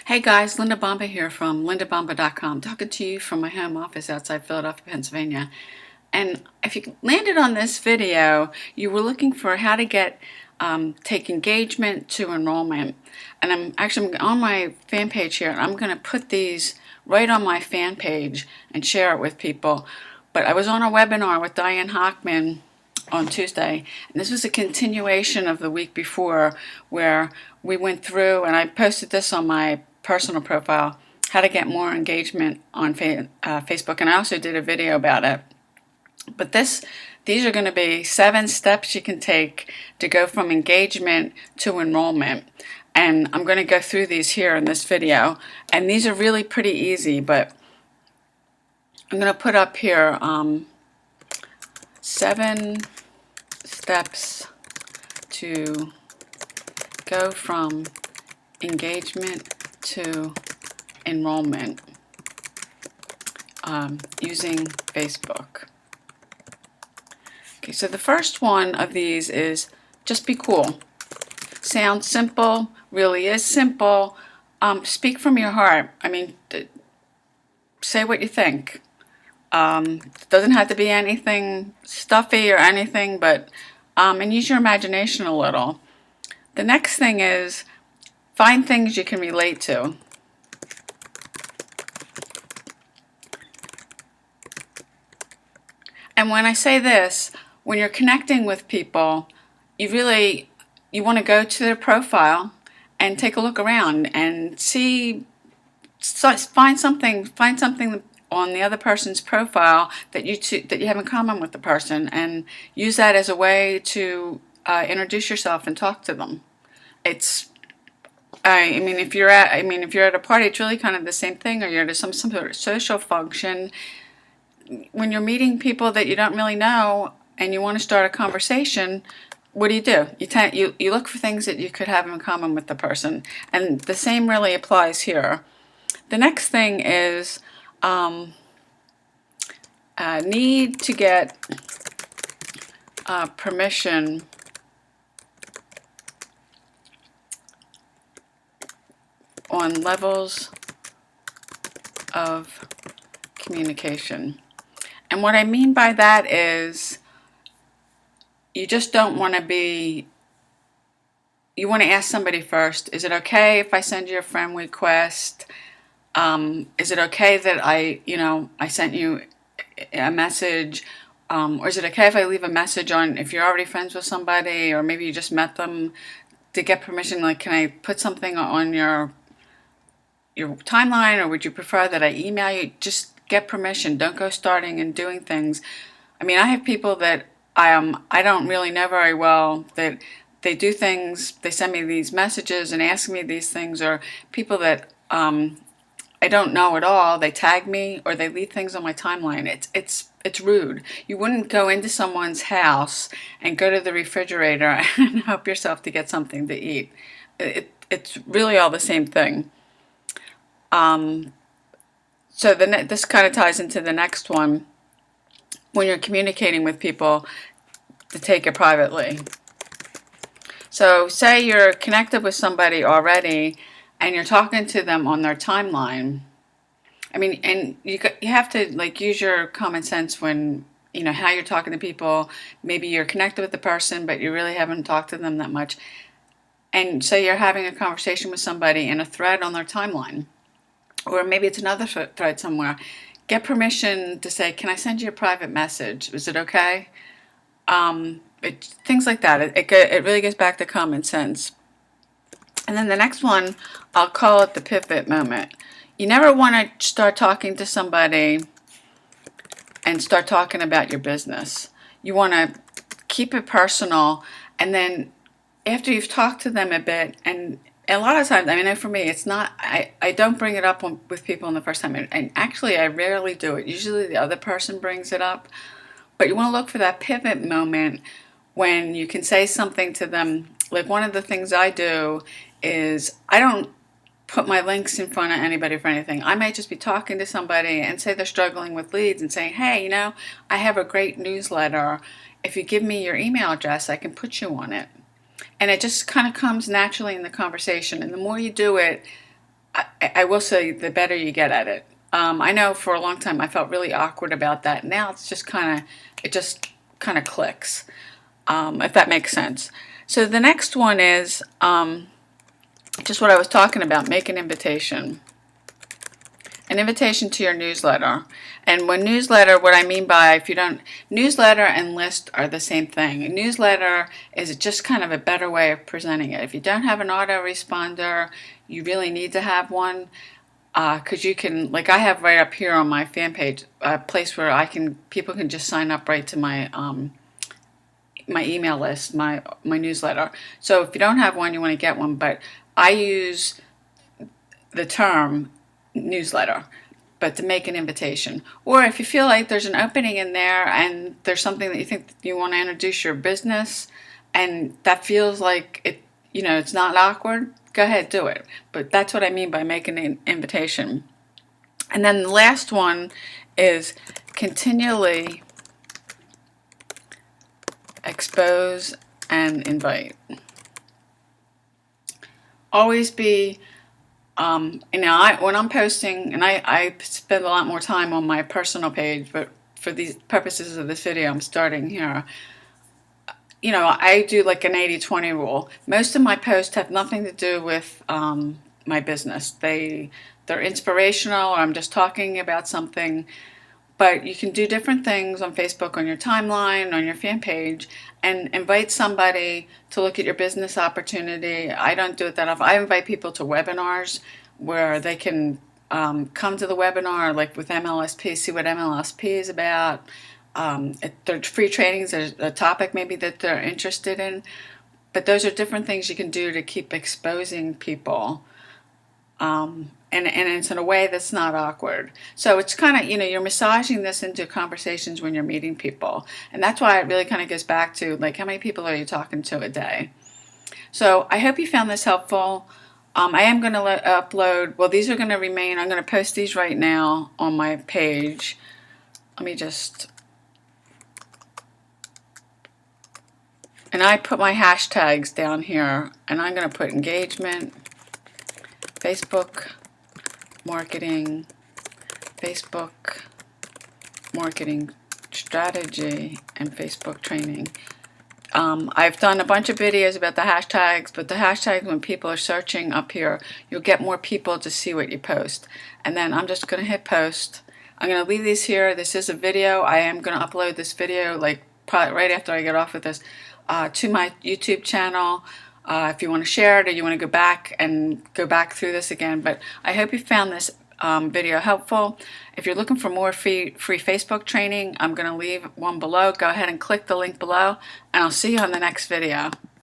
Hey guys, Linda Bomba here from lindabomba.com, talking to you from my home office outside Philadelphia, Pennsylvania. And if you landed on this video, you were looking for how to take engagement to enrollment. And I'm on my fan page here, and I'm going to put these right on my fan page and share it with people. But I was on a webinar with Diane Hockman on Tuesday, and this was a continuation of the week before, where we went through, and I posted this on my personal profile, how to get more engagement on Facebook, and I also did a video about it. But these are going to be 7 steps you can take to go from engagement to enrollment, and I'm going to go through these here in this video, and these are really pretty easy, but I'm going to put up here 7 steps to go from engagement to enrollment using Facebook. Okay, so the first one of these is just be cool. Sounds simple, really is simple. Speak from your heart. I mean, say what you think. Doesn't have to be anything stuffy or anything, but and use your imagination a little. The next thing is find things you can relate to. And when I say this, when you're connecting with people, you want to go to their profile and take a look around and find something on the other person's profile that you have in common with the person, and use that as a way to introduce yourself and talk to them. I mean, if you're at a party, it's really kind of the same thing, or you're at some sort of social function. When you're meeting people that you don't really know and you want to start a conversation, what do? You look for things that you could have in common with the person, and the same really applies here. The next thing is need to get permission on levels of communication. And what I mean by that is you just don't want to you want to ask somebody first, is it okay if I send you a friend request? Is it okay that I sent you a message? Or is it okay if I leave a message if you're already friends with somebody, or maybe you just met them, to get permission? Like, can I put something on your timeline, or would you prefer that I email you? Just get permission. Don't go starting and doing things. I mean, I have people that I don't really know very well, that they do things, they send me these messages and ask me these things, or people that I don't know at all, they tag me or they leave things on my timeline. It's rude. You wouldn't go into someone's house and go to the refrigerator and help yourself to get something to eat. It's really all the same thing. So this kind of ties into the next one. When you're communicating with people, to take it privately. So say you're connected with somebody already and you're talking to them on their timeline. I mean, and you have to use your common sense when how you're talking to people. Maybe you're connected with the person, but you really haven't talked to them that much. And say you're having a conversation with somebody in a thread on their timeline, or maybe it's another thread somewhere. Get permission to say, can I send you a private message? Is it okay? Things like that. It really gets back to common sense. And then the next one, I'll call it the pivot moment. You never want to start talking to somebody and start talking about your business. You want to keep it personal, and then after you've talked to them a bit, and a lot of times, I mean, for me, it's not, I don't bring it up with people in the first time, and actually I rarely do it. Usually the other person brings it up, but you want to look for that pivot moment when you can say something to them. Like, one of the things I do is I don't put my links in front of anybody for anything. I might just be talking to somebody and say they're struggling with leads and saying, hey, I have a great newsletter. If you give me your email address, I can put you on it. And it just kind of comes naturally in the conversation. And the more you do it, I will say the better you get at it. I know for a long time I felt really awkward about that. Now it's just it just kind of clicks, if that makes sense. So the next one is just what I was talking about, make an invitation. An invitation to your newsletter. And when newsletter, what I mean by, if you don't, newsletter and list are the same thing. A newsletter is just kind of a better way of presenting it. If you don't have an autoresponder, you really need to have one, because you can, like I have right up here on my fan page, a place where people can just sign up right to my my email list, my newsletter. So if you don't have one, you want to get one. But I use the term newsletter, but to make an invitation. Or if you feel like there's an opening in there and there's something that you think that you want to introduce your business and that feels like it, it's not awkward, go ahead, do it. But that's what I mean by making an invitation. And then the last one is continually expose and invite. Always be when I'm posting, and I spend a lot more time on my personal page, but for these purposes of this video, I'm starting here. I do like an 80-20 rule. Most of my posts have nothing to do with my business. They're inspirational, or I'm just talking about something. But you can do different things on Facebook, on your timeline, on your fan page, and invite somebody to look at your business opportunity. I don't do it that often. I invite people to webinars where they can come to the webinar, like with MLSP, see what MLSP is about. They're free trainings, there's a topic maybe that they're interested in. But those are different things you can do to keep exposing people. And it's in a way that's not awkward. So it's kind of, you're massaging this into conversations when you're meeting people. And that's why it really kind of goes back to, like, how many people are you talking to a day? So I hope you found this helpful. I am going to upload, well, these are going to remain, I'm going to post these right now on my page. Let me just, and I put my hashtags down here, and I'm going to put engagement, Facebook marketing, Facebook marketing strategy, and Facebook training. I've done a bunch of videos about the hashtags, but the hashtags, when people are searching up here, you'll get more people to see what you post. And then I'm just going to hit post. I'm going to leave these here. This is a video. I am going to upload this video like probably right after I get off with this to my YouTube channel. If you want to share it, or you want to go back through this again. But I hope you found this video helpful. If you're looking for more free Facebook training, I'm going to leave one below. Go ahead and click the link below, and I'll see you on the next video.